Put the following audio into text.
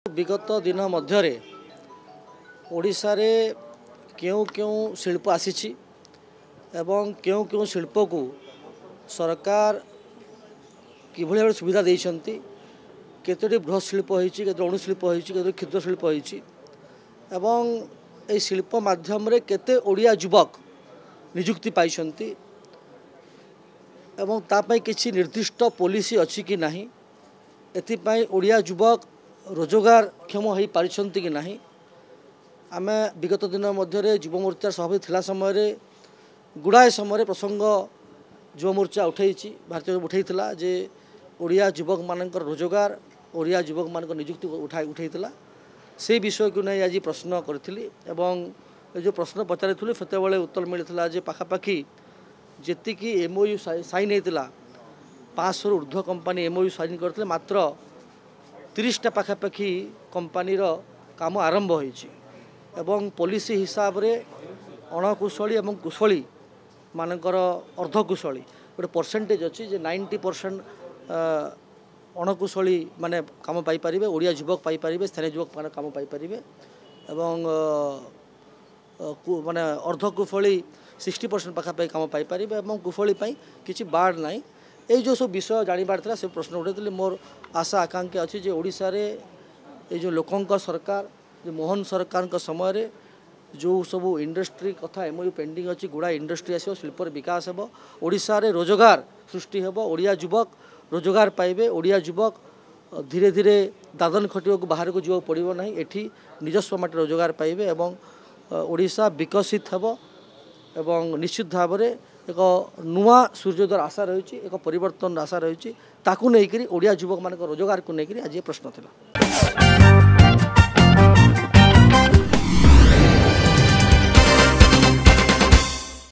विगत दिन मध्य ओडिशा रे क्यों क्यों शिल्प आसी एवं क्यों क्यों शिल्प को सरकार किभली भाव सुविधा देइछंती केतोटी बृहत शिल्प होइछि केतोटी अणुशिल्प होइछि केतोटी क्षुद्र शिल्प होइछि एवं ए शिल्प माध्यम रे केते ओडिया युवक नियुक्ति पाइछंती एवं तापई किछि निर्दिष्ट पॉलिसी अछि कि नाही एथिपाई ओडिया युवक रोजगार क्षम हो पारिछंती कि नाही आमे विगत दिन मध्य युव मोर्चा सभापति थिला समय गुड़ाए समय प्रसंग युव मोर्चा उठेछि भारतीय उठेइथिला जे ओडिया युवक मानकर रोजगार ओडिया युवक मानकर नियुक्ति उठेइथिला से विषय को नहीं आज प्रश्न करी एवं जो प्रश्न पचारि से उत्तर मिलता जे पाखापाखि जी एमओयू साइन होता 500 ऊर्ध्व कंपानी एमओयू साइन करते मात्र 30टा पाखापाखि कंपानीर काम आरंभ होइछि एवं पॉलिसी हिसाब रे अणकुशली एवं कुशली मानकर अर्धकुशली गोटे परसेंटेज अच्छी जे 90% अणकुशली माने काम पाई परिबे ओडिया युवक पाई परिबे स्थानीय युवक माने काम पाई परिबे एवं माने अर्धकुशली 60% पाखापाखि काम पाई परिबे एवं कुशली पाई किछि बाड़ नाही ए जो सब विषय जानिबार था से प्रश्न उठेली मोर आशा आकांक्षा अच्छी जे ओडिशा रे ए जो लोकंक सरकार जो मोहन सरकार समय रे जो सब इंडस्ट्री कथा एमओयू पेंडिंग अच्छी गुड़ा इंडस्ट्री आसो शिल्पर विकास हेबो ओडिशा रे रोजगार सृष्टि हेबो ओडिया युवक रोजगार पाइबे ओडिया युवक धीरे धीरे दादन खटिया को बाहर को जीव पड़ो ना एठी निजस्व माटी रोजगार पाइबे एवं ओडिशा विकसित हेबो एवं निश्चित भाव में एक नुआ सूर्योदय आशा रही एक परिवर्तन आशा रही ताकू नहीं ओडिया युवक मान रोजगार को लेकर आज प्रश्न था।